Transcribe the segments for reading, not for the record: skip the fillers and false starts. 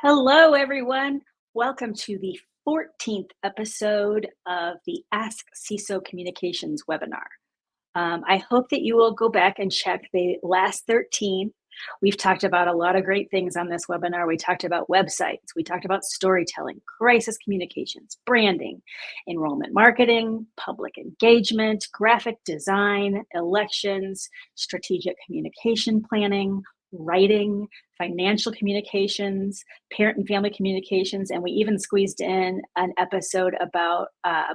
Hello, everyone. Welcome to the 14th episode of the Ask CESO Communications webinar. I hope that you will go back and check the last 13. We've talked about a lot of great things on this webinar. We talked about websites, we talked about storytelling, crisis communications, branding, enrollment marketing, public engagement, graphic design, elections, strategic communication planning, writing, financial communications, parent and family communications, and we even squeezed in an episode about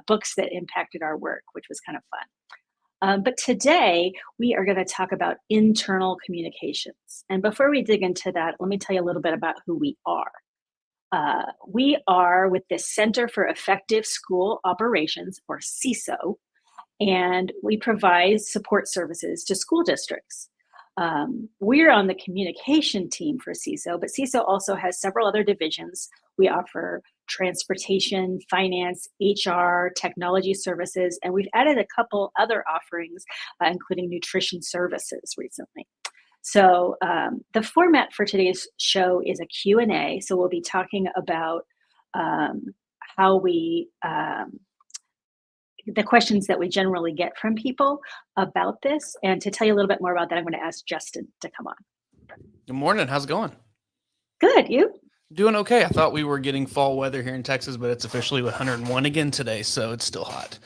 books that impacted our work, which was kind of fun. But today we are going to talk about internal communications. And before we dig into that, let me tell you a little bit about who we are. We are with the Center for Effective School Operations, or CESO, and we provide support services to school districts. We're on the communication team for CESO, but CESO also has several other divisions. We offer transportation, finance, HR, technology services, and we've added a couple other offerings, including nutrition services recently. So the format for today's show is a Q&A. So we'll be talking about how we the questions that we generally get from people about this. And to tell you a little bit more about that, I'm going to ask Justin to come on. Good morning. How's it going? Good. You? Doing okay. I thought we were getting fall weather here in Texas, but it's officially 101 again today, so it's still hot.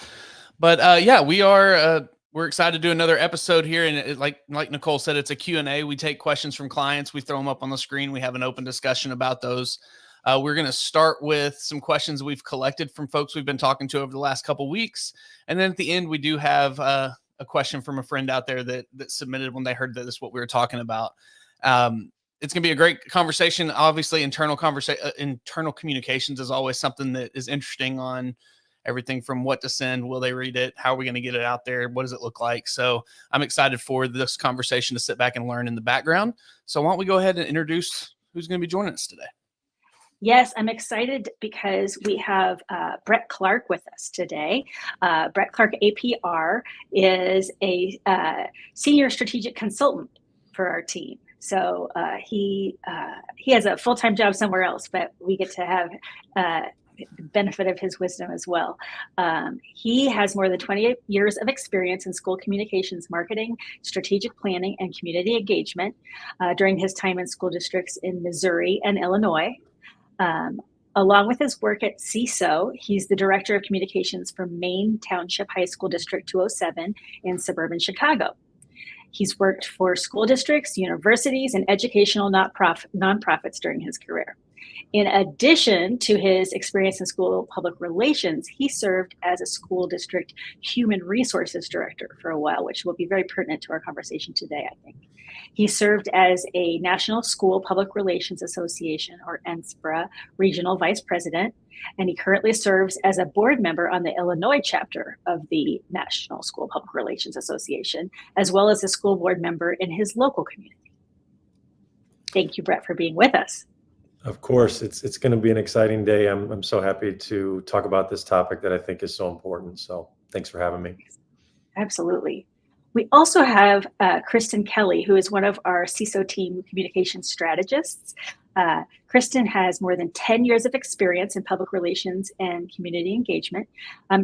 But yeah, we're excited to do another episode here, and like Nicole said, it's a Q&A. We take questions from clients, we throw them up on the screen, we have an open discussion about those. We're going to start with some questions we've collected from folks we've been talking to over the last couple weeks, and then at the end we do have a question from a friend out there that submitted when they heard that this is what we were talking about. It's going to be a great conversation. Obviously, internal communications is always something that is interesting, on everything from what to send, will they read it, how are we going to get it out there, what does it look like? So I'm excited for this conversation to sit back and learn in the background. So why don't we go ahead and introduce who's going to be joining us today? Yes, I'm excited because we have Brett Clark with us today. Brett Clark, APR, is a senior strategic consultant for our team. So he has a full-time job somewhere else, but we get to have the benefit of his wisdom as well. He has more than 28 years of experience in school communications marketing, strategic planning, and community engagement during his time in school districts in Missouri and Illinois. Along with his work at CESO, he's the Director of Communications for Maine Township High School District 207 in suburban Chicago. He's worked for school districts, universities, and educational nonprofits during his career. In addition to his experience in school public relations, he served as a school district human resources director for a while, which will be very pertinent to our conversation today, I think. He served as a National School Public Relations Association, or NSPRA, regional vice president, and he currently serves as a board member on the Illinois chapter of the National School Public Relations Association, as well as a school board member in his local community. Thank you, Brett, for being with us. Of course, it's going to be an exciting day. I'm so happy to talk about this topic that I think is so important. So thanks for having me. Absolutely. We also have Kristin Kelly, who is one of our CESO team communication strategists. Kristin has more than 10 years of experience in public relations and community engagement.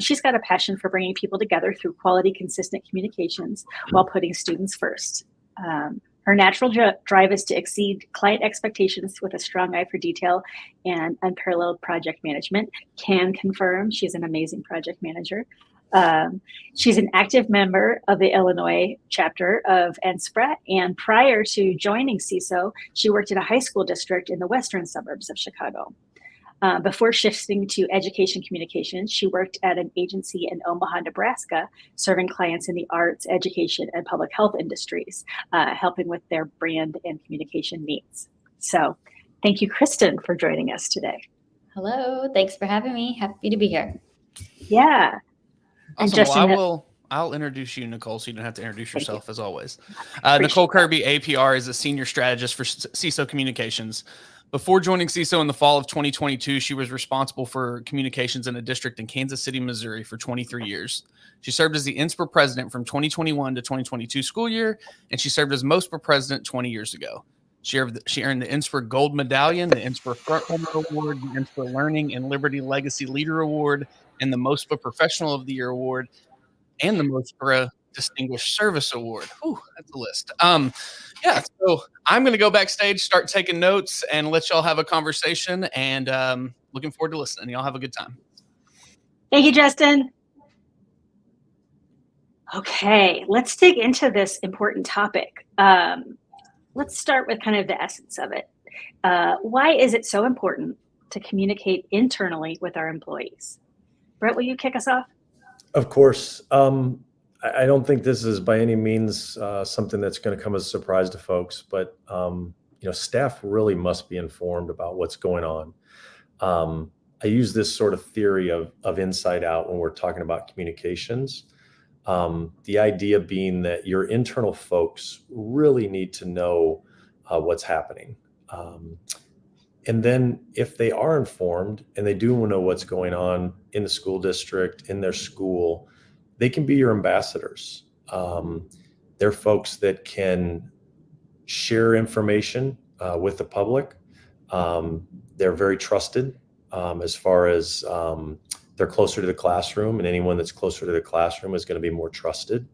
She's got a passion for bringing people together through quality, consistent communications while putting students first. Her natural drive is to exceed client expectations with a strong eye for detail and unparalleled project management. Can confirm she's an amazing project manager. She's an active member of the Illinois chapter of NSPRA, and prior to joining CESO, she worked at a high school district in the western suburbs of Chicago. Before shifting to education communications, she worked at an agency in Omaha, Nebraska, serving clients in the arts, education, and public health industries, helping with their brand and communication needs. So thank you, Kristin, for joining us today. Hello, thanks for having me. Happy to be here. Yeah. Awesome. Justin, well, I'll introduce you, Nicole, so you don't have to introduce yourself as always. Nicole Kirby, APR, is a senior strategist for CESO Communications. Before joining CESO in the fall of 2022, she was responsible for communications in a district in Kansas City, Missouri for 23 years. She served as the NSPRA president from 2021 to 2022 school year, and she served as MOSPRA president 20 years ago. She earned the Inspire Gold Medallion, the Inspire Frontrunner Award, the Inspire Learning and Liberty Legacy Leader Award, and the MOSPA Professional of the Year Award, and the MOSPA Distinguished Service Award. Whew, that's a list. Yeah, so I'm going to go backstage, start taking notes, and let y'all have a conversation. And looking forward to listening. Y'all have a good time. Thank you, Justin. Okay, let's dig into this important topic. Let's start with kind of the essence of it. Why is it so important to communicate internally with our employees? Brett, will you kick us off? Of course. I don't think this is by any means something that's going to come as a surprise to folks, but staff really must be informed about what's going on. I use this sort of theory of inside out when we're talking about communications. The idea being that your internal folks really need to know what's happening. And then if they are informed and they do know what's going on in the school district, in their school, they can be your ambassadors. They're folks that can share information with the public. They're very trusted as far as they're closer to the classroom, and anyone that's closer to the classroom is going to be more trusted.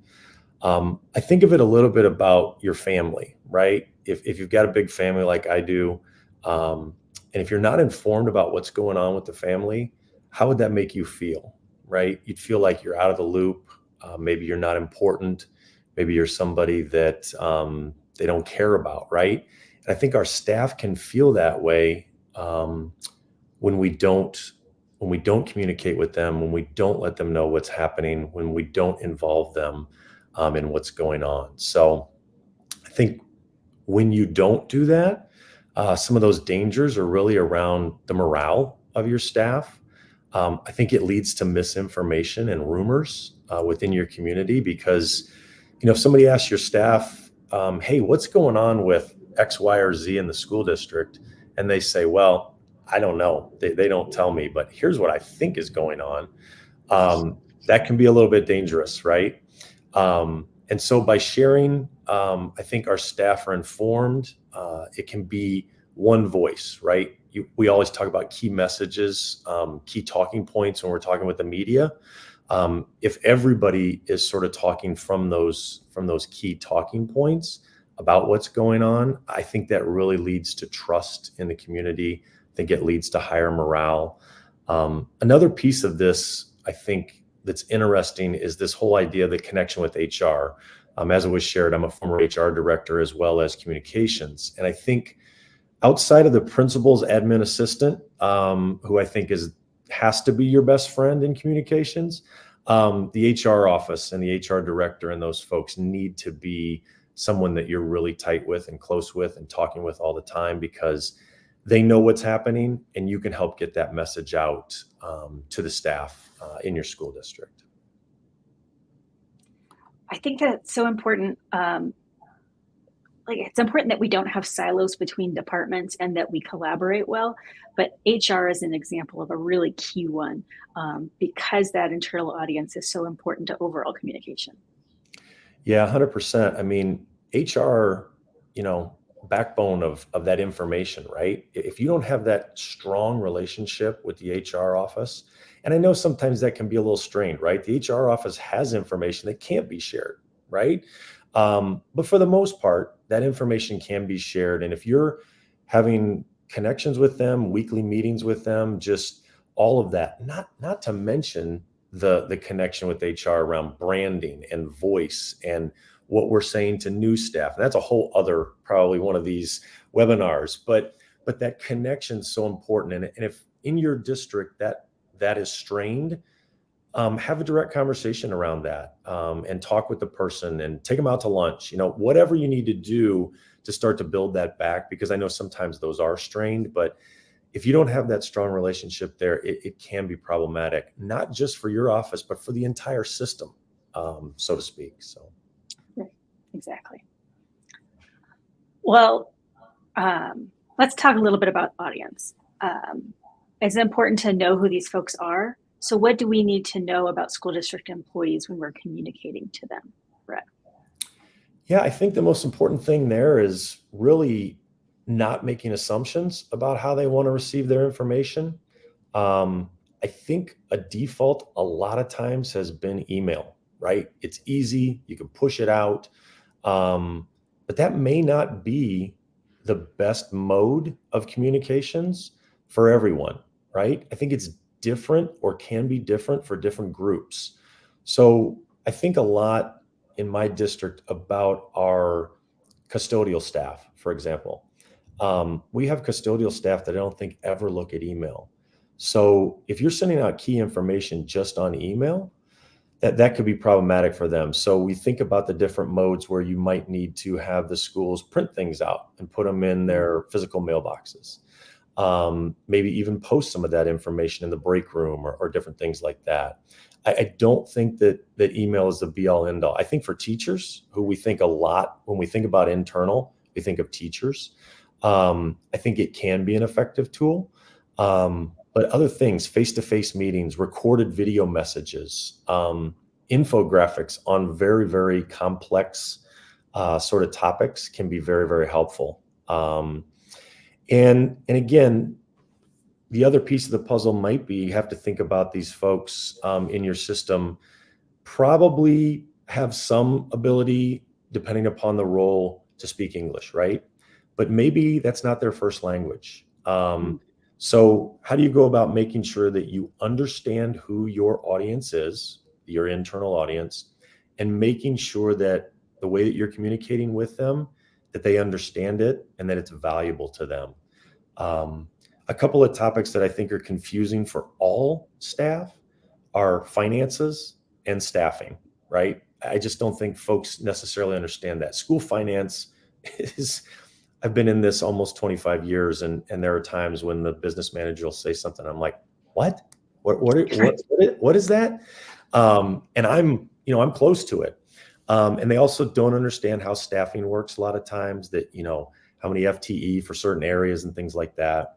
I think of it a little bit about your family, right? If you've got a big family like I do, and if you're not informed about what's going on with the family, how would that make you feel, right? You'd feel like you're out of the loop. Maybe you're not important. Maybe you're somebody that they don't care about, right? And I think our staff can feel that way when we don't communicate with them, when we don't let them know what's happening, when we don't involve them in what's going on. So I think when you don't do that, some of those dangers are really around the morale of your staff. I think it leads to misinformation and rumors within your community because, if somebody asks your staff, hey, what's going on with X, Y, or Z in the school district? And they say, well, I don't know. They don't tell me, but here's what I think is going on. That can be a little bit dangerous, right? And so by sharing, I think our staff are informed. It can be one voice, right? We always talk about key messages, key talking points when we're talking with the media. If everybody is sort of talking from those key talking points about what's going on, I think that really leads to trust in the community. I think it leads to higher morale. Another piece of this, I think, that's interesting is this whole idea of the connection with HR. As it was shared, I'm a former HR director as well as communications. And I think outside of the principal's admin assistant, who I think has to be your best friend in communications, the HR office and the HR director and those folks need to be someone that you're really tight with and close with and talking with all the time, because they know what's happening and you can help get that message out to the staff in your school district. I think that it's so important. It's important that we don't have silos between departments and that we collaborate well. But HR is an example of a really key one because that internal audience is so important to overall communication. Yeah, 100%. I mean, HR, backbone of that information, right? If you don't have that strong relationship with the HR office, and I know sometimes that can be a little strained, right? The HR office has information that can't be shared, right? But for the most part, that information can be shared. And if you're having connections with them, weekly meetings with them, just all of that, not to mention the connection with HR around branding and voice and what we're saying to new staff. And that's a whole other, probably one of these webinars, but that connection is so important. And if in your district that is strained, have a direct conversation around that and talk with the person and take them out to lunch, whatever you need to do to start to build that back, because I know sometimes those are strained, but if you don't have that strong relationship there, it can be problematic, not just for your office, but for the entire system, so to speak. So. Right. Exactly. Well, let's talk a little bit about audience. It's important to know who these folks are. So what do we need to know about school district employees when we're communicating to them, Brett? Yeah, I think the most important thing there is really not making assumptions about how they want to receive their information. I think a default a lot of times has been email, right? It's easy, you can push it out, but that may not be the best mode of communications for everyone, right? I think it's different or can be different for different groups. So I think a lot in my district about our custodial staff, for example. We have custodial staff that I don't think ever look at email. So if you're sending out key information just on email, that could be problematic for them. So we think about the different modes where you might need to have the schools print things out and put them in their physical mailboxes. Maybe even post some of that information in the break room or different things like that. I don't think that email is the be all end all. I think for teachers, who we think a lot, when we think about internal, we think of teachers. I think it can be an effective tool. But other things, face-to-face meetings, recorded video messages, infographics on very, very complex sort of topics can be very, very helpful. And again, the other piece of the puzzle might be you have to think about these folks in your system probably have some ability, depending upon the role, to speak English, right? But maybe that's not their first language. So how do you go about making sure that you understand who your audience is, your internal audience, and making sure that the way that you're communicating with them, that they understand it and that it's valuable to them? A couple of topics that I think are confusing for all staff are finances and staffing, right? I just don't think folks necessarily understand that. School finance is, I've been in this almost 25 years, and there are times when the business manager will say something, I'm like, what is that? And I'm close to it. And they also don't understand how staffing works a lot of times, that, how many FTE for certain areas and things like that.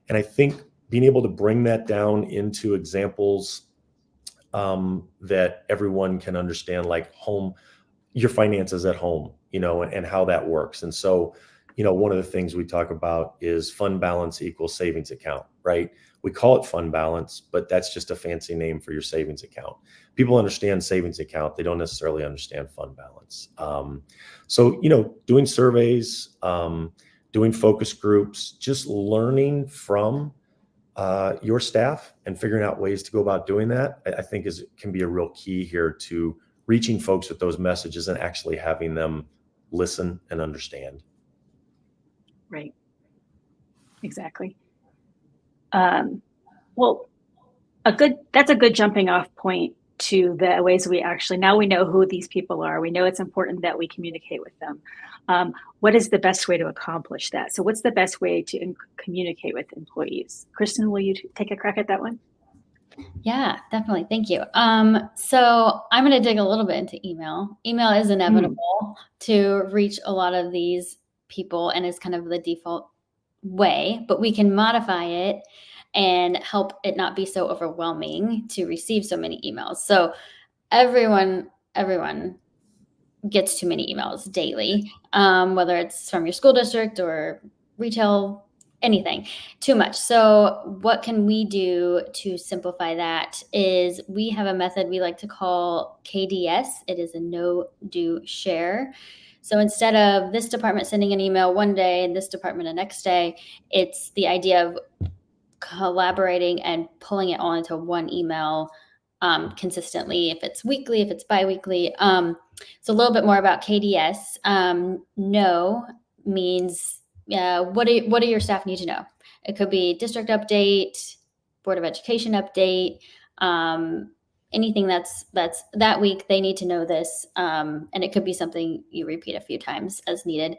And I think being able to bring that down into examples that everyone can understand, like your finances at home, and how that works. And so, one of the things we talk about is fund balance equals savings account, right? We call it fund balance, but that's just a fancy name for your savings account. People understand savings account. They don't necessarily understand fund balance. So, doing surveys, doing focus groups, just learning from your staff and figuring out ways to go about doing that, I think can be a real key here to reaching folks with those messages and actually having them listen and understand. Right. Exactly. Well, that's a good jumping off point to the ways now we know who these people are. We know it's important that we communicate with them. What is the best way to accomplish that? So what's the best way to communicate with employees? Kristin, will you take a crack at that one? Yeah, definitely. Thank you. So I'm going to dig a little bit into email. Email is inevitable to reach a lot of these people and is kind of the default way, but we can modify it and help it not be so overwhelming to receive so many emails. So everyone gets too many emails daily, whether it's from your school district or retail, anything, too much. So what can we do to simplify that is we have a method we like to call KDS. It is a no, do, share. So instead of this department sending an email one day and this department the next day, it's the idea of collaborating and pulling it all into one email consistently, if it's weekly, if it's biweekly. So a little bit more about KDS. No means what do your staff need to know? It could be district update, Board of Education update, anything that's that week, they need to know this. And it could be something you repeat a few times as needed.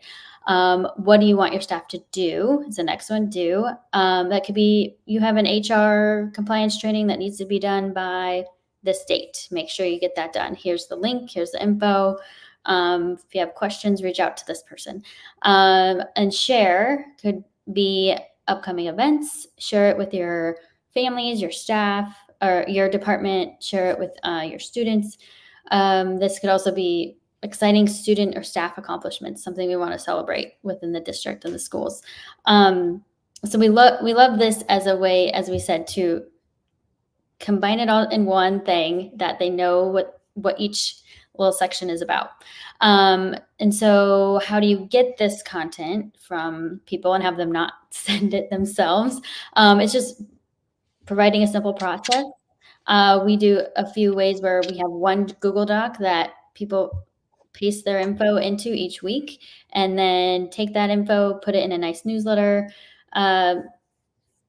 What do you want your staff to do? Is the next one, do. That could be, you have an HR compliance training that needs to be done by this date. Make sure you get that done. Here's the link, here's the info. If you have questions, reach out to this person. And share could be upcoming events. Share it with your families, your staff, or your department. Share it with your students. This could also be exciting student or staff accomplishments, something we want to celebrate within the district and the schools. So we love this as a way, as we said, to combine it all in one thing that they know what each little section is about. And so how do you get this content from people and have them not send it themselves? It's just providing a simple process. We do a few ways where we have one Google Doc that people paste their info into each week, and then take that info, put it in a nice newsletter,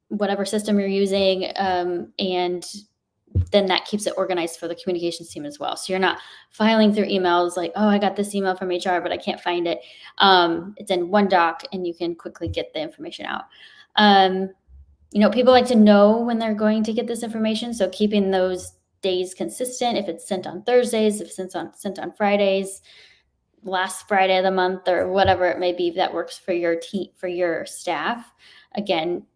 whatever system you're using, and then that keeps it organized for the communications team as well. So you're not filing through emails like, oh, I got this email from HR, but I can't find it. It's in one doc, and you can quickly get the information out. People like to know when they're going to get this information. So keeping those days consistent, if it's sent on Thursdays, if it's sent on Fridays, last Friday of the month, or whatever it may be that works for your team, for your staff. Again,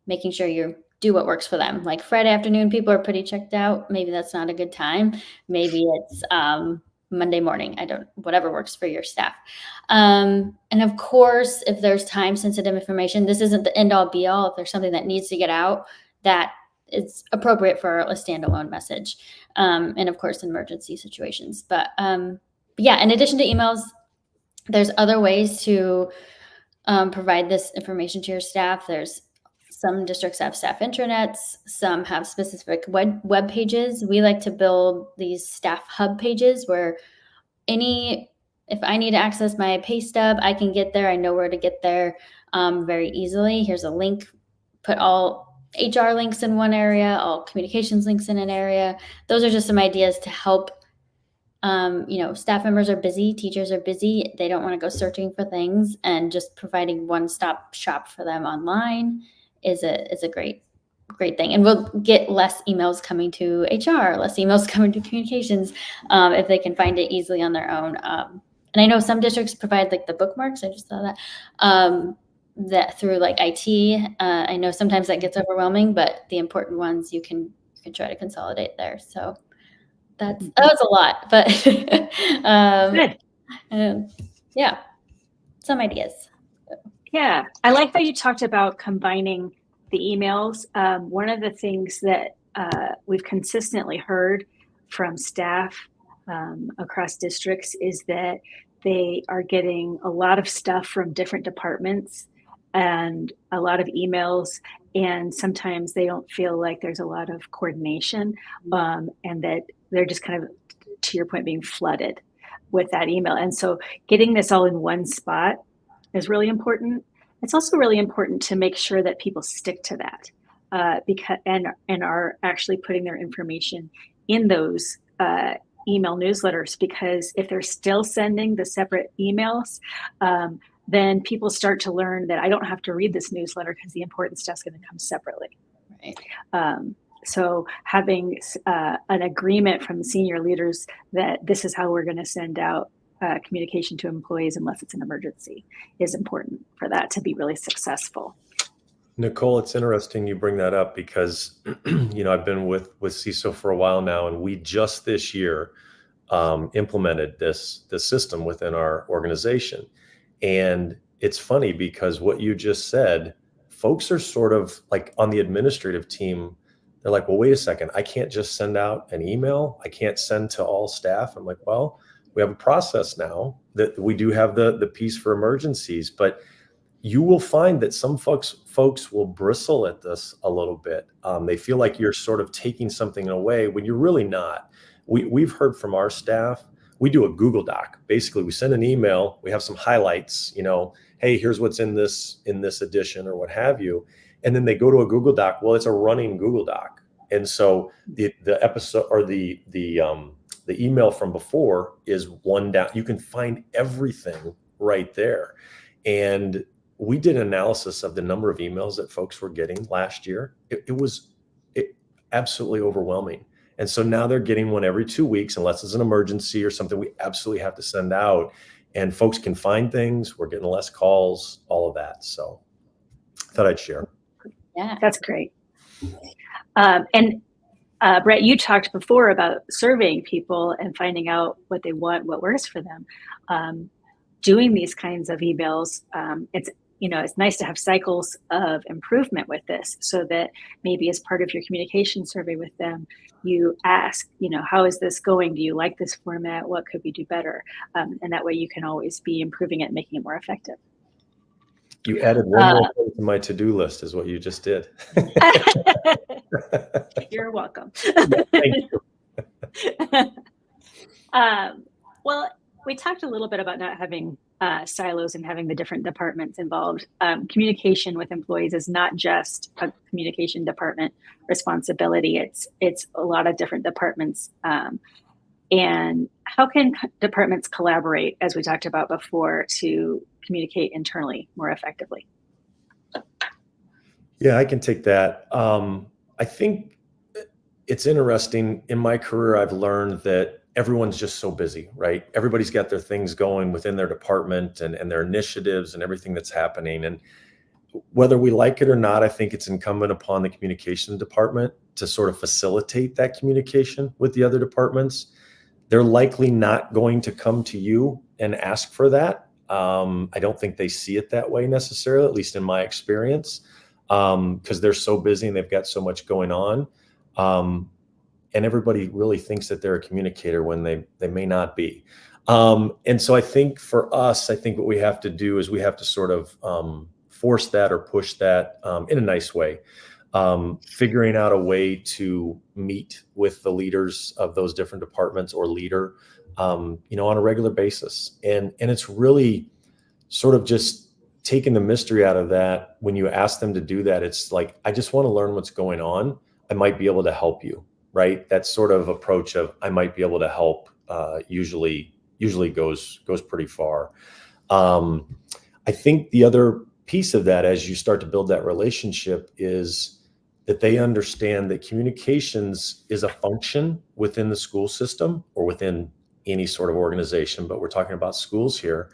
making sure you do what works for them. Like Friday afternoon, people are pretty checked out. Maybe that's not a good time. Maybe it's Monday morning. Whatever works for your staff. And of course, if there's time sensitive information, this isn't the end all be all. If there's something that needs to get out, that it's appropriate for a standalone message. And of course, emergency situations. But yeah, in addition to emails, there's other ways to provide this information to your staff. There's some districts have staff intranets, some have specific web pages. We like to build these staff hub pages where if I need to access my pay stub, I can get there. I know where to get there very easily. Here's a link. Put all HR links in one area, all communications links in an area. Those are just some ideas to help. Staff members are busy, teachers are busy. They don't want to go searching for things, and just providing one-stop shop for them online is a great thing. And we'll get less emails coming to HR, less emails coming to communications, if they can find it easily on their own. And I know some districts provide like the bookmarks. I just saw that through like IT. I know sometimes that gets overwhelming, but the important ones you can try to consolidate there. So that was a lot, but good. Yeah, some ideas. Yeah, I like that you talked about combining the emails. One of the things that we've consistently heard from staff across districts is that they are getting a lot of stuff from different departments and a lot of emails, and sometimes they don't feel like there's a lot of coordination, and that they're just kind of, to your point, being flooded with that email. And so getting this all in one spot is really important. It's also really important to make sure that people stick to that, because and are actually putting their information in those email newsletters, because if they're still sending the separate emails, then people start to learn that I don't have to read this newsletter because the important stuff's going to come separately. Right. So having an agreement from the senior leaders that this is how we're going to send out communication to employees unless it's an emergency is important for that to be really successful. Nicole, it's interesting you bring that up because, I've been with CESO for a while now, and we just this year implemented this system within our organization. And it's funny because what you just said, folks are sort of like on the administrative team. They're like, well, wait a second. I can't just send out an email. I can't send to all staff. I'm like, well, we have a process now that we do have the piece for emergencies, but you will find that some folks will bristle at this a little bit. They feel like you're sort of taking something away when you're really not. We've heard from our staff. We do a Google Doc. Basically, we send an email. We have some highlights. Hey, here's what's in this edition or what have you. And then they go to a Google Doc. Well, it's a running Google Doc, and so the episode or the email from before is one down. You can find everything right there. And we did an analysis of the number of emails that folks were getting last year. It was absolutely overwhelming. And so now they're getting one every 2 weeks, unless it's an emergency or something we absolutely have to send out. And folks can find things. We're getting less calls, all of that. So I thought I'd share. Yeah, that's great. And Brett, you talked before about surveying people and finding out what they want, what works for them. Doing these kinds of emails, it's nice to have cycles of improvement with this, so that maybe as part of your communication survey with them, you ask, how is this going? Do you like this format? What could we do better? And that way you can always be improving it and making it more effective. You added one more thing to my to-do list is what you just did. You're welcome. Thank you. Well, we talked a little bit about not having silos and having the different departments involved. Communication with employees is not just a communication department responsibility. It's a lot of different departments. And how can departments collaborate, as we talked about before, to communicate internally more effectively? Yeah, I can take that. I think it's interesting. In my career, I've learned that everyone's just so busy, right? Everybody's got their things going within their department and their initiatives and everything that's happening. And whether we like it or not, I think it's incumbent upon the communication department to sort of facilitate that communication with the other departments. They're likely not going to come to you and ask for that. I don't think they see it that way necessarily, at least in my experience, because they're so busy and they've got so much going on. And everybody really thinks that they're a communicator when they may not be. And so I think for us, what we have to do is we have to sort of force that or push that in a nice way. Figuring out a way to meet with the leaders of those different departments or leader, on a regular basis. And it's really sort of just taking the mystery out of that. When you ask them to do that, it's like, I just want to learn what's going on. I might be able to help you, right? That sort of approach of I might be able to help usually goes pretty far. I think the other piece of that, as you start to build that relationship, is that they understand that communications is a function within the school system or within any sort of organization, but we're talking about schools here,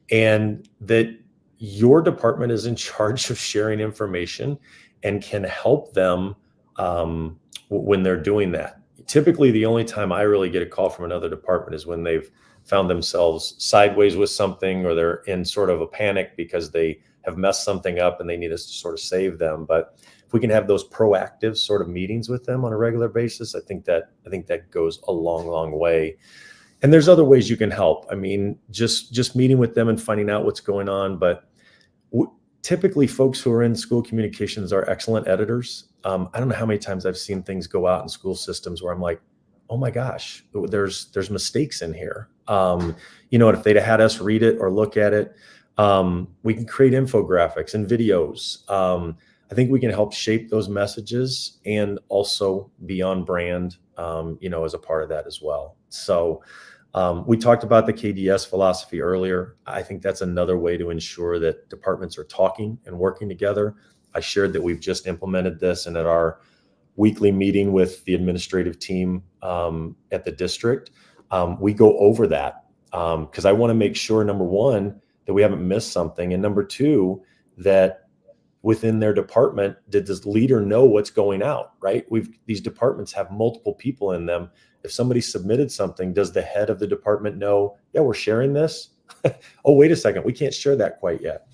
and that your department is in charge of sharing information and can help them when they're doing that. Typically, the only time I really get a call from another department is when they've found themselves sideways with something, or they're in sort of a panic because they have messed something up and they need us to sort of save them. But if we can have those proactive sort of meetings with them on a regular basis, I think that goes a long way. And there's other ways you can help. I mean, just meeting with them and finding out what's going on. But typically, folks who are in school communications are excellent editors. I don't know how many times I've seen things go out in school systems where I'm like, oh my gosh, there's mistakes in here. And if they'd had us read it or look at it, we can create infographics and videos. I think we can help shape those messages and also be on brand, as a part of that as well. So we talked about the KDS philosophy earlier. I think that's another way to ensure that departments are talking and working together. I shared that we've just implemented this, and at our weekly meeting with the administrative team at the district, we go over that because I want to make sure, number one, that we haven't missed something, and number two, that within their department, did this leader know what's going out, right? These departments have multiple people in them. If somebody submitted something, does the head of the department know, yeah, we're sharing this? Oh, wait a second, we can't share that quite yet.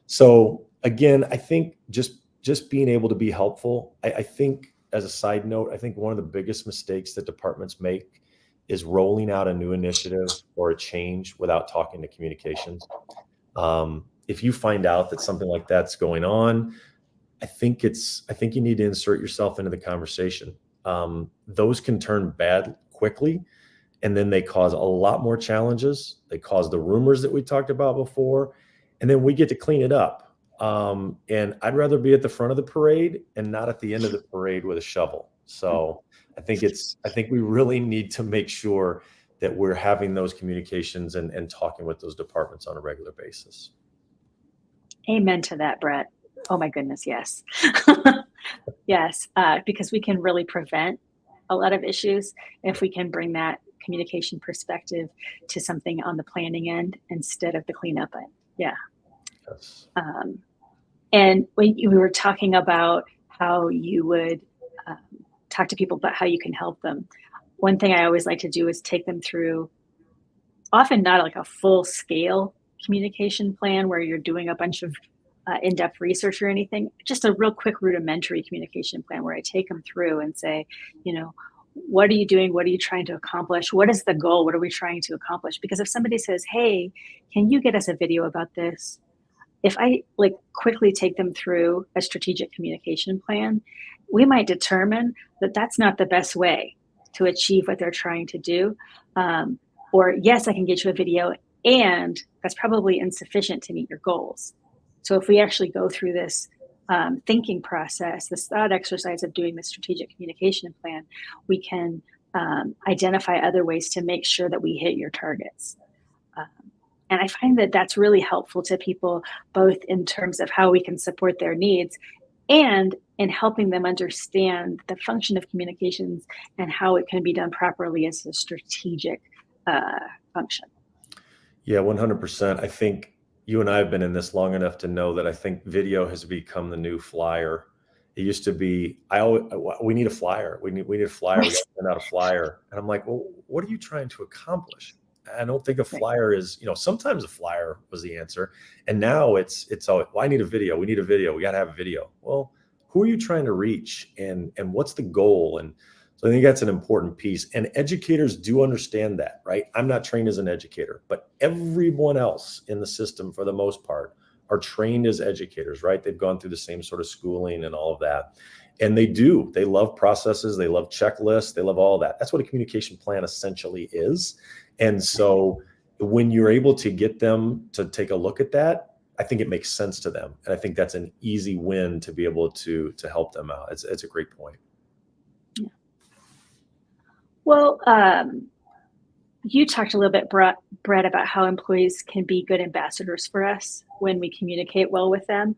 So again, I think just being able to be helpful. I think, as a side note, I think one of the biggest mistakes that departments make is rolling out a new initiative or a change without talking to communications. If you find out that something like that's going on, I think you need to insert yourself into the conversation. Those can turn bad quickly, and then they cause a lot more challenges. They cause the rumors that we talked about before, and then we get to clean it up. And I'd rather be at the front of the parade and not at the end of the parade with a shovel. So I think we really need to make sure that we're having those communications and talking with those departments on a regular basis. Amen to that, Brett. Oh my goodness, yes. Yes, because we can really prevent a lot of issues if we can bring that communication perspective to something on the planning end instead of the cleanup end. Yeah. Yes. And when we were talking about how you would talk to people about how you can help them. One thing I always like to do is take them through, often not like a full scale communication plan where you're doing a bunch of in-depth research or anything, just a real quick rudimentary communication plan where I take them through and say, what are you doing? What are you trying to accomplish? What is the goal? What are we trying to accomplish? Because if somebody says, hey, can you get us a video about this? If I quickly take them through a strategic communication plan, we might determine that that's not the best way to achieve what they're trying to do. Or yes, I can get you a video, and that's probably insufficient to meet your goals. So if we actually go through this thinking process, this thought exercise of doing the strategic communication plan, we can identify other ways to make sure that we hit your targets. And I find that that's really helpful to people, both in terms of how we can support their needs and in helping them understand the function of communications and how it can be done properly as a strategic function. Yeah, 100%. I think you and I have been in this long enough to know that I think video has become the new flyer. It used to be, we need a flyer. We need a flyer. We send out a flyer. And I'm like, well, what are you trying to accomplish? I don't think a flyer is, sometimes a flyer was the answer. And now it's all, well, I need a video. We need a video. We got to have a video. Well, who are you trying to reach? And what's the goal? And so I think that's an important piece. And educators do understand that, right? I'm not trained as an educator, but everyone else in the system, for the most part, are trained as educators, right? They've gone through the same sort of schooling and all of that. And they love processes. They love checklists. They love all that. That's what a communication plan essentially is. And so when you're able to get them to take a look at that, I think it makes sense to them. And I think that's an easy win to be able to help them out. It's a great point. Yeah. Well, you talked a little bit, Brett, about how employees can be good ambassadors for us when we communicate well with them.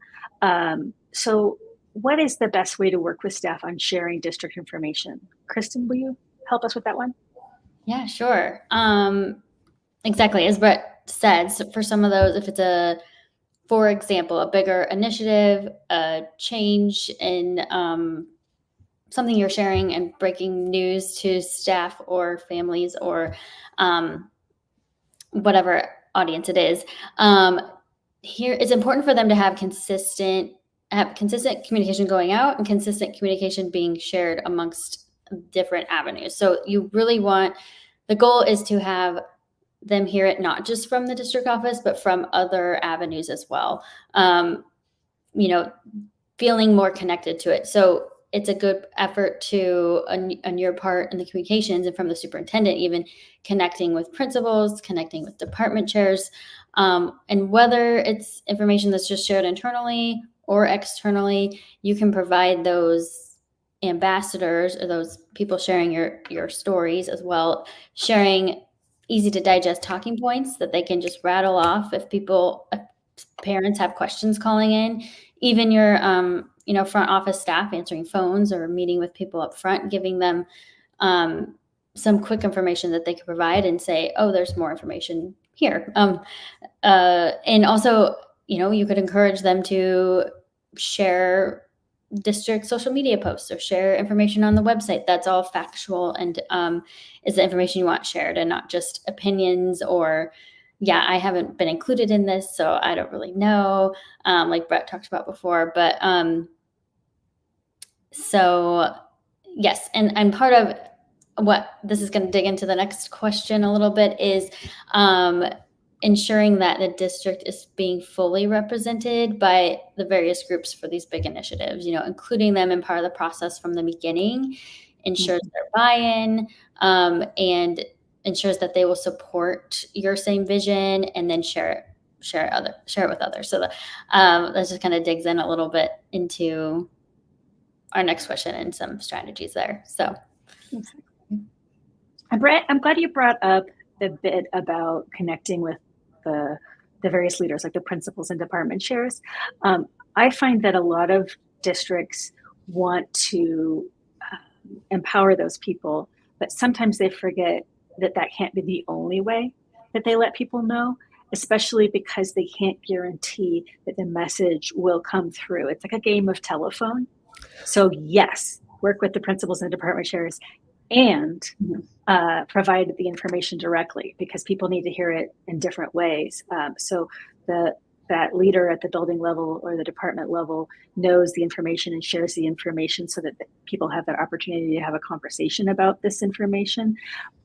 So what is the best way to work with staff on sharing district information? Kristin, will you help us with that one? Yeah, sure. Exactly. As Brett said, so for some of those, if it's for example, a bigger initiative, a change in something you're sharing and breaking news to staff or families or whatever audience it is, here it's important for them to have consistent communication going out and consistent communication being shared amongst different avenues. So you really the goal is to have them hear it not just from the district office, but from other avenues as well. Feeling more connected to it. So it's a good effort on your part in the communications and from the superintendent, even connecting with principals, connecting with department chairs, and whether it's information that's just shared internally or externally, you can provide those ambassadors or those people sharing your stories as well, sharing easy to digest talking points that they can just rattle off if parents have questions calling in, even your front office staff answering phones or meeting with people up front, giving them some quick information that they could provide and say, oh, there's more information here. And also, you could encourage them to share district social media posts or share information on the website that's all factual and is the information you want shared and not just opinions or, yeah, I haven't been included in this, so I don't really know, like Brett talked about before. But so yes, and part of what this is going to dig into the next question a little bit is ensuring that the district is being fully represented by the various groups for these big initiatives, including them in part of the process from the beginning, ensures their buy-in, and ensures that they will support your same vision and then share it with others. So that just kind of digs in a little bit into our next question and some strategies there. So, Brett, I'm glad you brought up the bit about connecting with the various leaders, like the principals and department chairs. I find that a lot of districts want to empower those people, but sometimes they forget that can't be the only way that they let people know, especially because they can't guarantee that the message will come through. It's like a game of telephone. So yes, work with the principals and department chairs, and provide the information directly, because people need to hear it in different ways. So that leader at the building level or the department level knows the information and shares the information so that people have that opportunity to have a conversation about this information.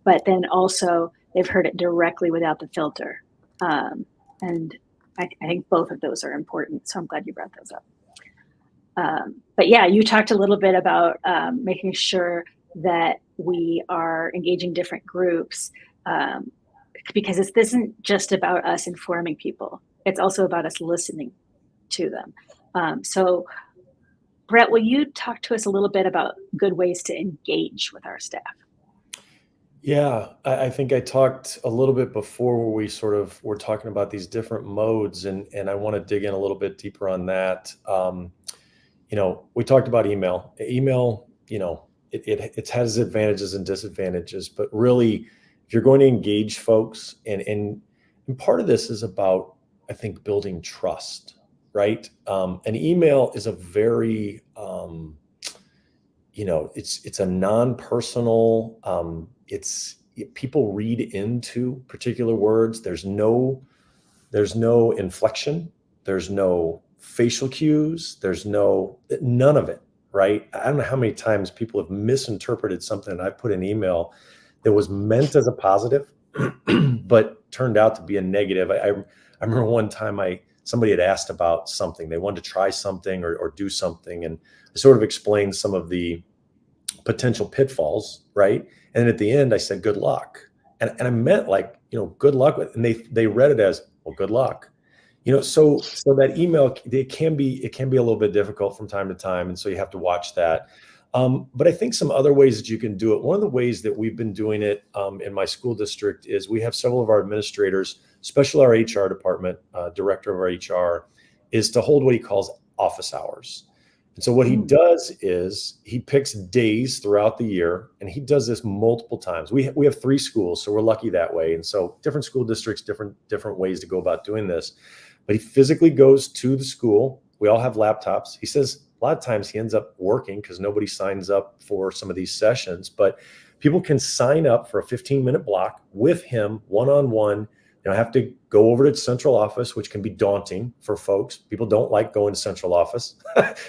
But then also they've heard it directly without the filter. And I think both of those are important. So I'm glad you brought those up. But yeah, you talked a little bit about making sure that we are engaging different groups, because this isn't just about us informing people. It's also about us listening to them. So Brett, will you talk to us a little bit about good ways to engage with our staff? Yeah, I think I talked a little bit before where we sort of were talking about these different modes, and I want to dig in a little bit deeper on that. We talked about email. Email, it has advantages and disadvantages, but really, if you're going to engage folks, and part of this is about, I think, building trust, right? An email is a very, it's a non-personal, people read into particular words. There's no inflection. There's no facial cues. There's none of it, right? I don't know how many times people have misinterpreted something I put in email that was meant as a positive, but turned out to be a negative. I remember one time somebody had asked about something. They wanted to try something or do something, and I sort of explained some of the potential pitfalls, right? And then at the end, I said, good luck. And I meant good luck. And they read it as, well, good luck. So that email, it can be a little bit difficult from time to time. And so you have to watch that. But I think some other ways that you can do it. One of the ways that we've been doing it in my school district is we have several of our administrators, especially our HR department, director of our HR, is to hold what he calls office hours. And so what he does is he picks days throughout the year, and he does this multiple times. We have 3 schools, so we're lucky that way. And so different school districts, different ways to go about doing this. But he physically goes to the school. We all have laptops. He says a lot of times he ends up working because nobody signs up for some of these sessions, but people can sign up for a 15-minute block with him one-on-one. You don't have to go over to central office, which can be daunting for folks. People don't like going to central office.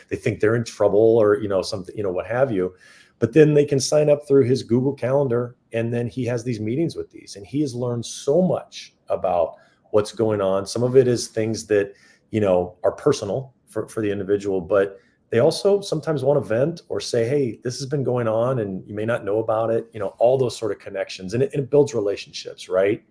They think they're in trouble or, something, what have you. But then they can sign up through his Google Calendar, and then he has these meetings with these. And he has learned so much about what's going on. Some of it is things that, are personal for the individual, but they also sometimes want to vent or say, hey, this has been going on and you may not know about it, all those sort of connections. And it builds relationships, right?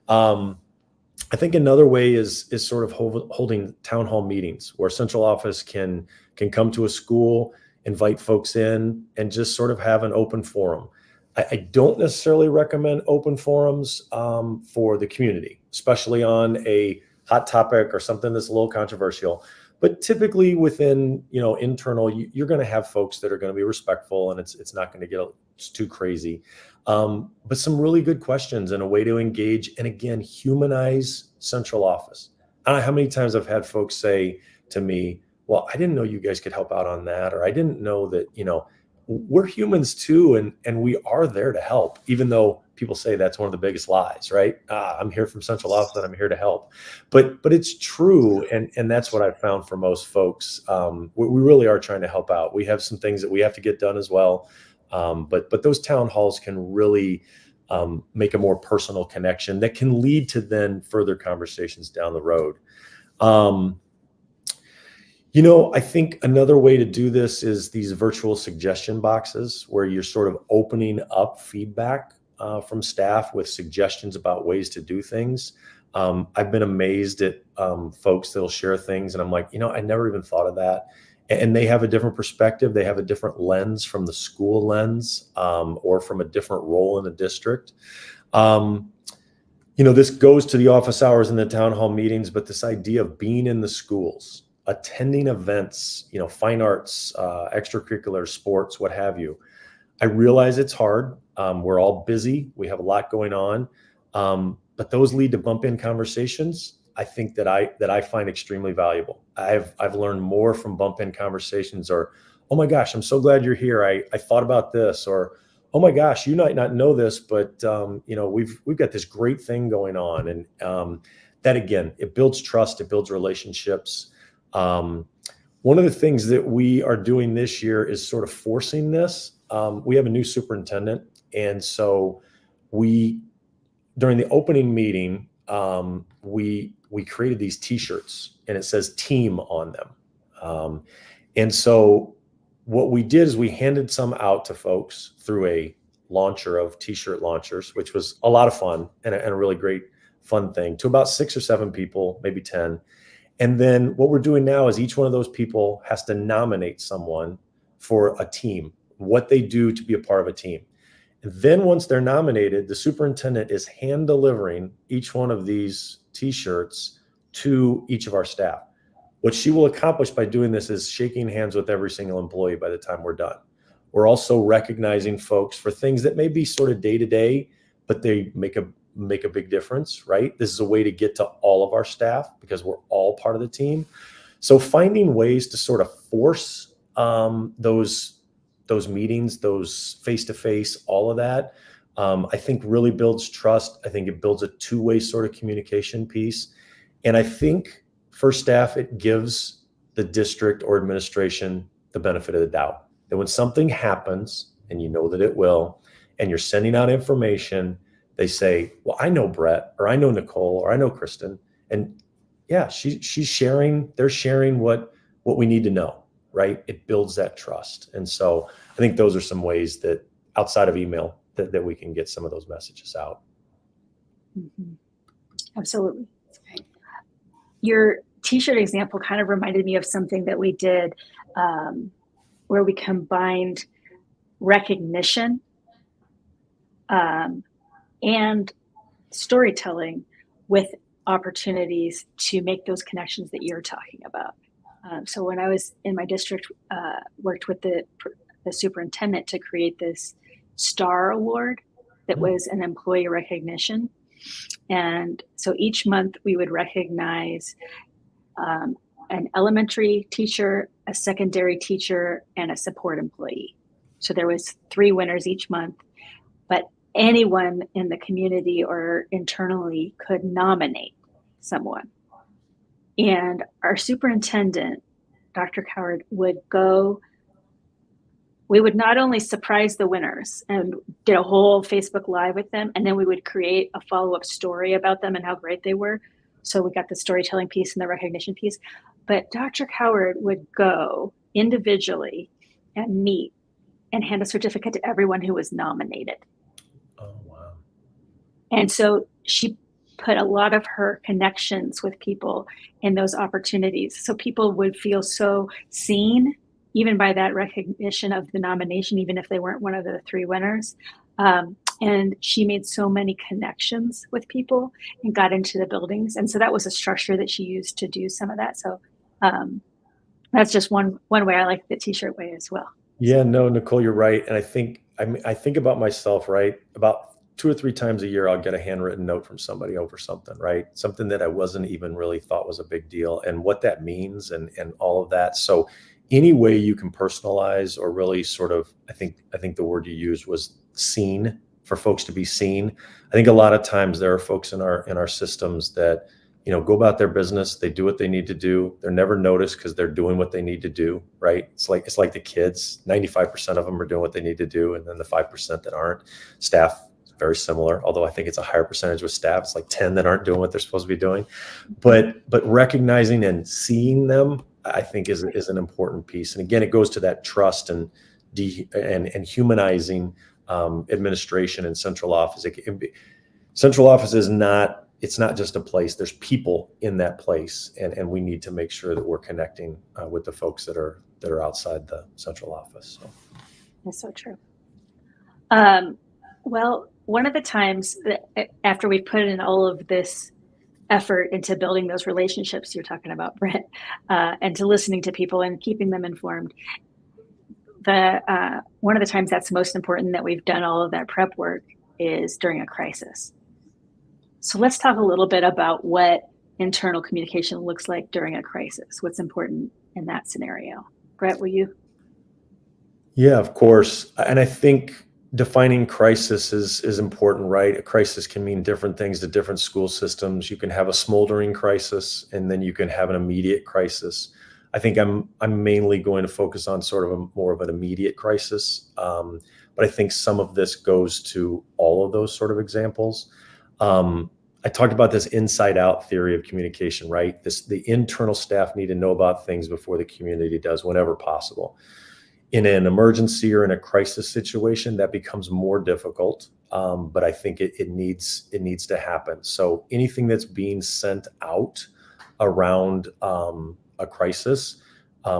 I think another way is sort of holding town hall meetings where central office can come to a school, invite folks in, and just sort of have an open forum. I don't necessarily recommend open forums for the community, especially on a hot topic or something that's a little controversial. But typically within, internal, you're going to have folks that are going to be respectful, and it's not going to get too crazy. But some really good questions and a way to engage, and again, humanize central office. I don't know how many times I've had folks say to me, well, I didn't know you guys could help out on that, or I didn't know that, we're humans too, and we are there to help, even though people say that's one of the biggest lies, right? I'm here from central office and I'm here to help. But it's true, and that's what I've found for most folks. We really are trying to help out. We have some things that we have to get done as well. But those town halls can really make a more personal connection that can lead to then further conversations down the road. I think another way to do this is these virtual suggestion boxes where you're sort of opening up feedback from staff with suggestions about ways to do things. I've been amazed at folks that'll share things, and I'm like, I never even thought of that. And they have a different perspective. They have a different lens from the school lens or from a different role in the district. This goes to the office hours and the town hall meetings, but this idea of being in the schools, attending events, fine arts, extracurricular sports, what have you. I realize it's hard. We're all busy. We have a lot going on. But those lead to bump-in conversations. I think that I find extremely valuable. I've learned more from bump-in conversations or oh my gosh, I'm so glad you're here. I thought about this, or, oh my gosh, you might not know this, but we've got this great thing going on. And that, again, it builds trust, it builds relationships. One of the things that we are doing this year is sort of forcing this. We have a new superintendent. And so during the opening meeting, we created these t-shirts, and it says team on them. And so what we did is we handed some out to folks through a launcher of t-shirt launchers, which was a lot of fun and a really great fun thing, to about 6 or 7 people, maybe 10. And then what we're doing now is each one of those people has to nominate someone for a team, what they do to be a part of a team. And then once they're nominated, the superintendent is hand delivering each one of these t-shirts to each of our staff. What she will accomplish by doing this is shaking hands with every single employee by the time we're done. We're also recognizing folks for things that may be sort of day-to-day, but they make a big difference, right? This is a way to get to all of our staff because we're all part of the team. So finding ways to sort of force those meetings, those face-to-face, all of that, I think really builds trust. I think it builds a two-way sort of communication piece. And I think for staff, it gives the district or administration the benefit of the doubt that when something happens, and you know that it will, and you're sending out information, they say, well, I know Brett, or I know Nicole, or I know Kristin. And yeah, she's sharing, they're sharing what we need to know, right? It builds that trust. And so I think those are some ways that outside of email that we can get some of those messages out. Mm-hmm. Absolutely. Your t-shirt example kind of reminded me of something that we did where we combined recognition and storytelling with opportunities to make those connections that you're talking about. So when I was in my district, worked with the superintendent to create this STAR award that was an employee recognition. And so each month we would recognize an elementary teacher, a secondary teacher, and a support employee. So there was 3 winners each month, but anyone in the community or internally could nominate someone. And our superintendent, Dr. Coward, would go. We would not only surprise the winners and did a whole Facebook Live with them, and then we would create a follow-up story about them and how great they were. So we got the storytelling piece and the recognition piece. But Dr. Coward would go individually and meet and hand a certificate to everyone who was nominated. Oh, wow. And so she put a lot of her connections with people in those opportunities. So people would feel so seen, even by that recognition of the nomination, even if they weren't one of the 3 winners. And she made so many connections with people and got into the buildings. And so that was a structure that she used to do some of that. So that's just one way. I like the t-shirt way as well. Yeah, no, Nicole, you're right. And I think about myself, right? About 2 or 3 times a year, I'll get a handwritten note from somebody over something, right? Something that I wasn't even really thought was a big deal, and what that means and all of that. So any way you can personalize or really sort of, I think the word you used was seen, for folks to be seen. I think a lot of times there are folks in our systems that, go about their business. They do what they need to do. They're never noticed because they're doing what they need to do, right? It's like the kids, 95% of them are doing what they need to do. And then the 5% that aren't. Staff, very similar, although I think it's a higher percentage with staff. It's like 10 that aren't doing what they're supposed to be doing. But recognizing and seeing them, I think is an important piece. And again, it goes to that trust and humanizing administration and central office. Central office is not, it's not just a place. There's people in that place, and we need to make sure that we're connecting with the folks that are outside the central office. So. That's so true. Well, one of the times that after we put in all of this effort into building those relationships you're talking about, Brett, and to listening to people and keeping them informed, one of the times that's most important that we've done all of that prep work is during a crisis. So let's talk a little bit about what internal communication looks like during a crisis. What's important in that scenario? Brett, will you? Yeah, of course. And I think defining crisis is important, right? A crisis can mean different things to different school systems. You can have a smoldering crisis, and then you can have an immediate crisis. I think I'm mainly going to focus on sort of more of an immediate crisis, but I think some of this goes to all of those sort of examples. I talked about this inside out theory of communication, right? The internal staff need to know about things before the community does, whenever possible. In an emergency or in a crisis situation, that becomes more difficult, but I think it needs to happen. So anything that's being sent out around a crisis,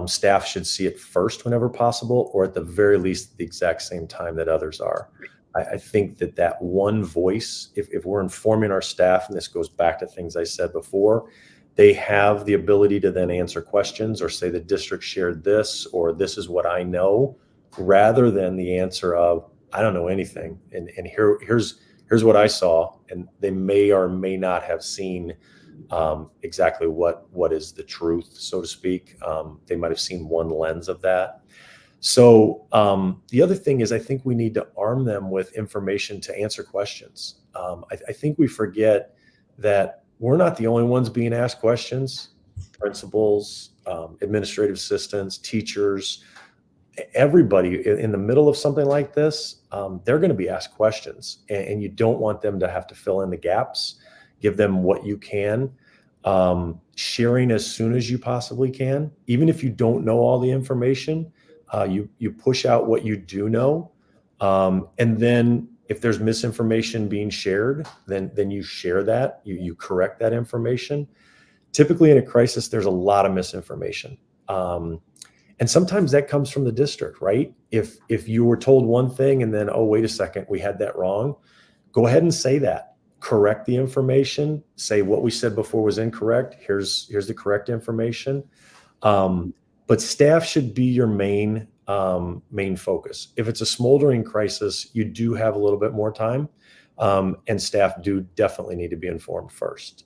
staff should see it first whenever possible, or at the very least, the exact same time that others are. I think that one voice, if we're informing our staff, and this goes back to things I said before, they have the ability to then answer questions or say the district shared this, or this is what I know, rather than the answer of, I don't know anything. And here's what I saw. And they may or may not have seen exactly what is the truth, so to speak. They might have seen one lens of that. So the other thing is, I think we need to arm them with information to answer questions. I think we forget that we're not the only ones being asked questions. Principals, administrative assistants, teachers, everybody in the middle of something like this, they're going to be asked questions, and you don't want them to have to fill in the gaps. Give them what you can. Sharing as soon as you possibly can, even if you don't know all the information. You push out what you do know, and then if there's misinformation being shared, then you share that, you correct that information. Typically in a crisis, there's a lot of misinformation. And sometimes that comes from the district, right? If you were told one thing and then, oh, wait a second, we had that wrong, go ahead and say that. Correct the information, say what we said before was incorrect. Here's the correct information. But staff should be your main focus. If it's a smoldering crisis, you do have a little bit more time, and staff do definitely need to be informed first.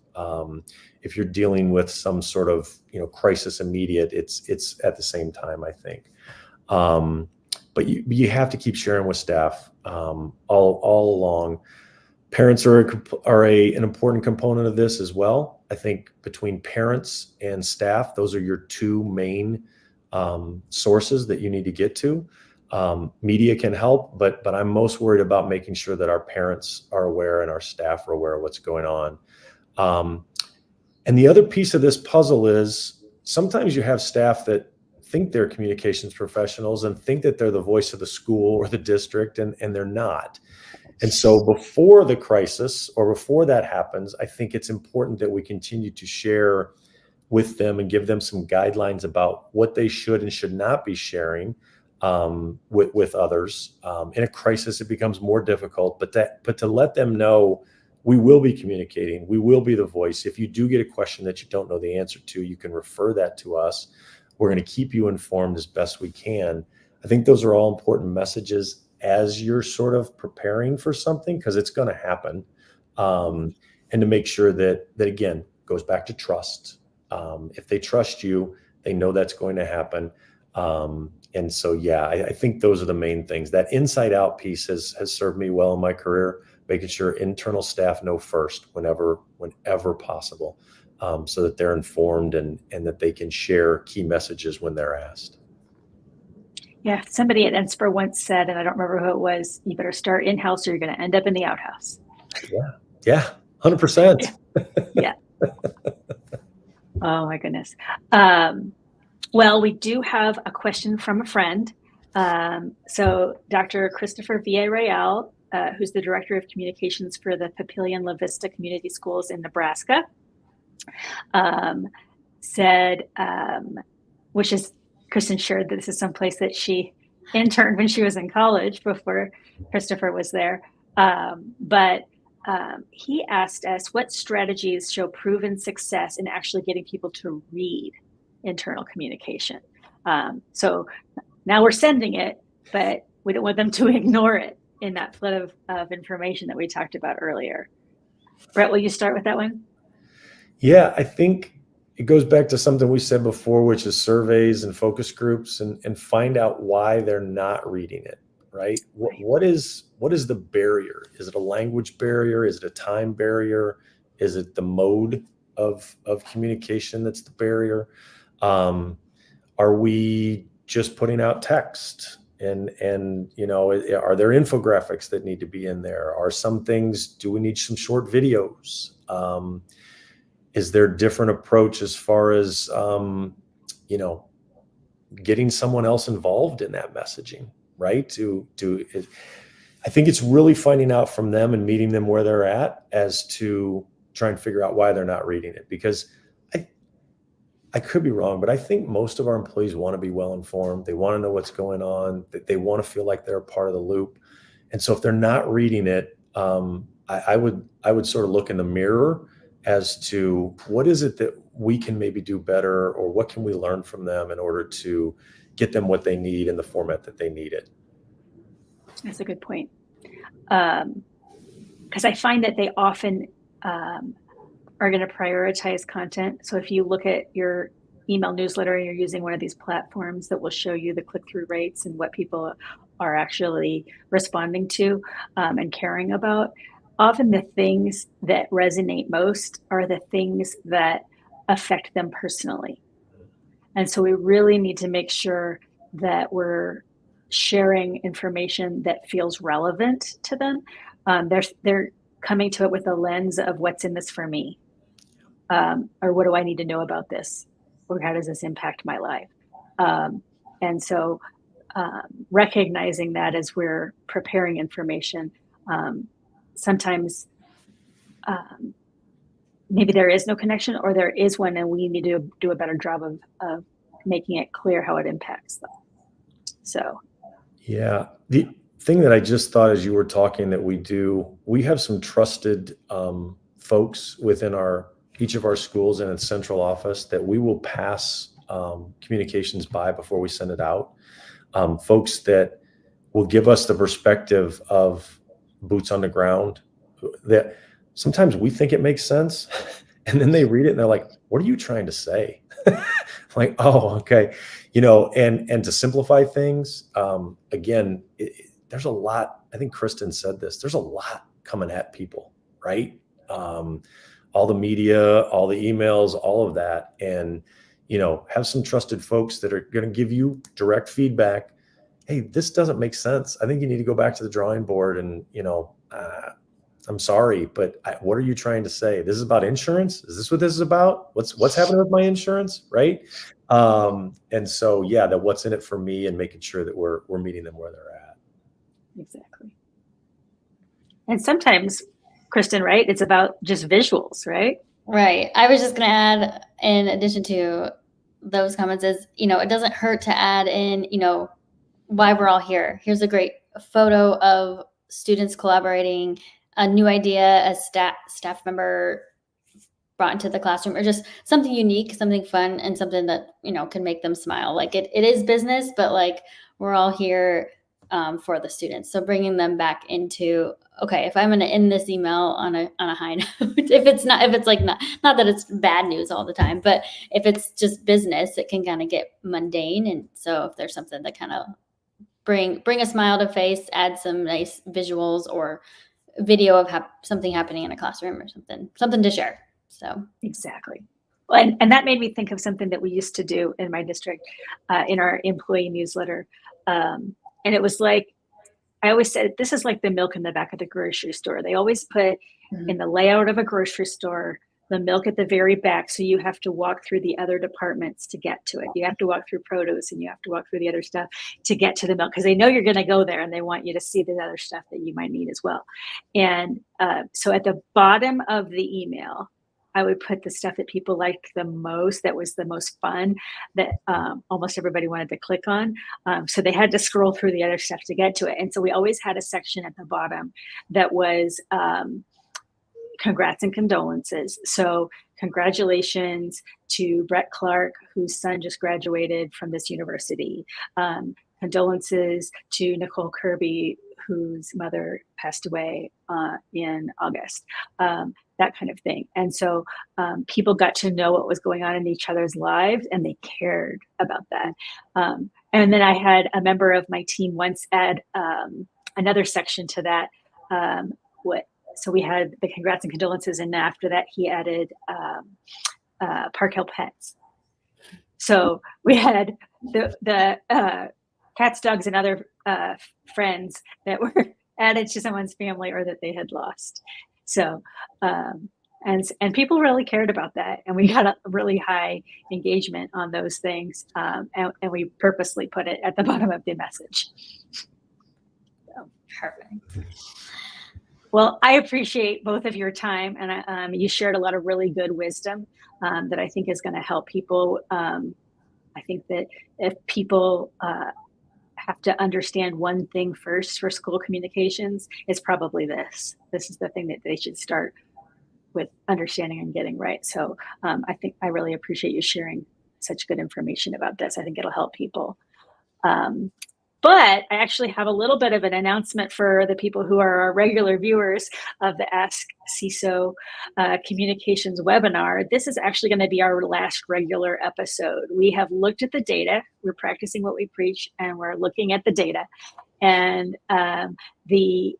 If you're dealing with some sort of crisis immediate, it's at the same time, I think. But you have to keep sharing with staff all along. Parents are an important component of this as well. I think between parents and staff, those are your two main sources that you need to get to. Media can help, but I'm most worried about making sure that our parents are aware and our staff are aware of what's going on. And the other piece of this puzzle is sometimes you have staff that think they're communications professionals and think that they're the voice of the school or the district, and they're not. And so before the crisis or before that happens, I think it's important that we continue to share with them and give them some guidelines about what they should and should not be sharing with others. In a crisis, it becomes more difficult, but to let them know we will be communicating, we will be the voice. If you do get a question that you don't know the answer to, you can refer that to us. We're going to keep you informed as best we can. I think those are all important messages as you're sort of preparing for something, because it's going to happen. And to make sure that again, goes back to trust. If they trust you, they know that's going to happen. And so, yeah, I think those are the main things. That inside out piece has served me well in my career, making sure internal staff know first whenever possible, so that they're informed and that they can share key messages when they're asked. Yeah, somebody at NSPR once said, and I don't remember who it was, you better start in-house or you're going to end up in the outhouse. Yeah, 100%. Yeah. Oh my goodness. Well, we do have a question from a friend. So Dr. Christopher Villarreal, who's the Director of Communications for the Papillion La Vista Community Schools in Nebraska, said, wishes Kristin shared that this is someplace that she interned when she was in college before Christopher was there. But he asked us what strategies show proven success in actually getting people to read internal communication. So now we're sending it, but we don't want them to ignore it in that flood of information that we talked about earlier. Brett, will you start with that one? Yeah, I think it goes back to something we said before, which is surveys and focus groups, and find out why they're not reading it, right? What is the barrier? Is it a language barrier? Is it a time barrier? Is it the mode of communication that's the barrier? Are we just putting out text? And are there infographics that need to be in there? Are some things, do we need some short videos? Is there a different approach as far as, getting someone else involved in that messaging, right? I think it's really finding out from them and meeting them where they're at as to try and figure out why they're not reading it. Because I could be wrong, but I think most of our employees want to be well informed. They want to know what's going on. They want to feel like they're a part of the loop. And so if they're not reading it, I would sort of look in the mirror as to what is it that we can maybe do better, or what can we learn from them in order to get them what they need in the format that they need it. That's a good point. Because I find that they often are going to prioritize content. So if you look at your email newsletter and you're using one of these platforms that will show you the click-through rates and what people are actually responding to and caring about, often the things that resonate most are the things that affect them personally. And so we really need to make sure that we're sharing information that feels relevant to them. They're coming to it with a lens of what's in this for me, or what do I need to know about this, or how does this impact my life? And so recognizing that as we're preparing information, sometimes maybe there is no connection, or there is one and we need to do a better job of making it clear how it impacts them. So yeah, the thing that I just thought as you were talking that we have some trusted folks within each of our schools and its central office that we will pass communications by before we send it out. Folks that will give us the perspective of boots on the ground, that sometimes we think it makes sense, and then they read it and they're like, what are you trying to say? Like, oh, okay. And to simplify things, again, there's a lot, I think Kristin said this, there's a lot coming at people, right? All the media, all the emails, all of that. And, have some trusted folks that are going to give you direct feedback. Hey, this doesn't make sense. I think you need to go back to the drawing board and, I'm sorry, but what are you trying to say? This is about insurance? Is this what this is about? What's happening with my insurance, right? And so, yeah, that what's in it for me, and making sure that we're meeting them where they're at. Exactly. And sometimes, Kristin, right, it's about just visuals, right? Right. I was just going to add, in addition to those comments, is, it doesn't hurt to add in, why we're all here. Here's a great photo of students collaborating, a new idea a staff member brought into the classroom, or just something unique, something fun, and something that, can make them smile. Like it is business, but like we're all here for the students. So bringing them back into, okay, if I'm going to end this email on a high note, if it's not that it's bad news all the time, but if it's just business, it can kind of get mundane. And so if there's something that kind of bring a smile to face, add some nice visuals or video of something happening in a classroom or something to share. So exactly. Well, and that made me think of something that we used to do in my district, in our employee newsletter. And it was like, I always said, this is like the milk in the back of the grocery store. They always put in the layout of a grocery store, the milk at the very back. So you have to walk through the other departments to get to it. You have to walk through produce and you have to walk through the other stuff to get to the milk, because they know you're going to go there and they want you to see the other stuff that you might need as well. And so at the bottom of the email, I would put the stuff that people liked the most, that was the most fun, that almost everybody wanted to click on. So they had to scroll through the other stuff to get to it. And so we always had a section at the bottom that was congrats and condolences. So congratulations to Brett Clark, whose son just graduated from this university. Condolences to Nicole Kirby, whose mother passed away in August, that kind of thing. And so people got to know what was going on in each other's lives, and they cared about that. And then I had a member of my team once add another section to that. So we had the congrats and condolences, and after that he added Park Hill Pets. So we had the cats, dogs, and other friends that were added to someone's family or that they had lost. So and people really cared about that, and we got a really high engagement on those things, and we purposely put it at the bottom of the message. So, Perfect. well, I appreciate both of your time, and you shared a lot of really good wisdom that I think is going to help people. I think that if people have to understand one thing first for school communications, it's probably this. This is the thing that they should start with understanding and getting right. So I think I really appreciate you sharing such good information about this. I think it'll help people. But I actually have a little bit of an announcement for the people who are our regular viewers of the Ask CESO Communications webinar. This is actually going to be our last regular episode. We have looked at the data. We're practicing what we preach, and we're looking at the data. And we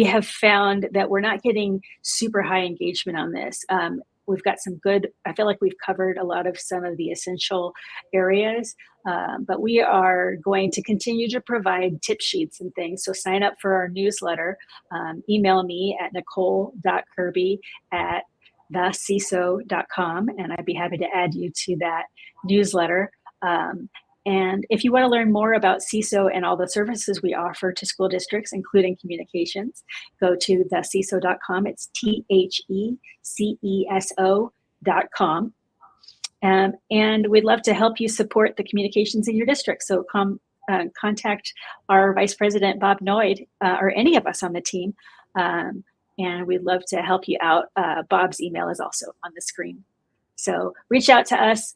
have found that we're not getting super high engagement on this. We've got some good, I feel like we've covered a lot of some of the essential areas, but we are going to continue to provide tip sheets and things. So sign up for our newsletter. Email me at nicole.kirby@theceso.com, and I'd be happy to add you to that newsletter. And if you want to learn more about CESO and all the services we offer to school districts, including communications, go to theceso.com. It's THECESO.com. And we'd love to help you support the communications in your district. So contact our Vice President, Bob Noyd, or any of us on the team. And we'd love to help you out. Bob's email is also on the screen. So reach out to us.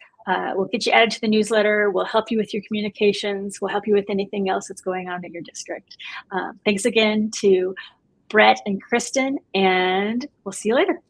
We'll get you added to the newsletter. We'll help you with your communications. We'll help you with anything else that's going on in your district. Thanks again to Brett and Kristin, and we'll see you later.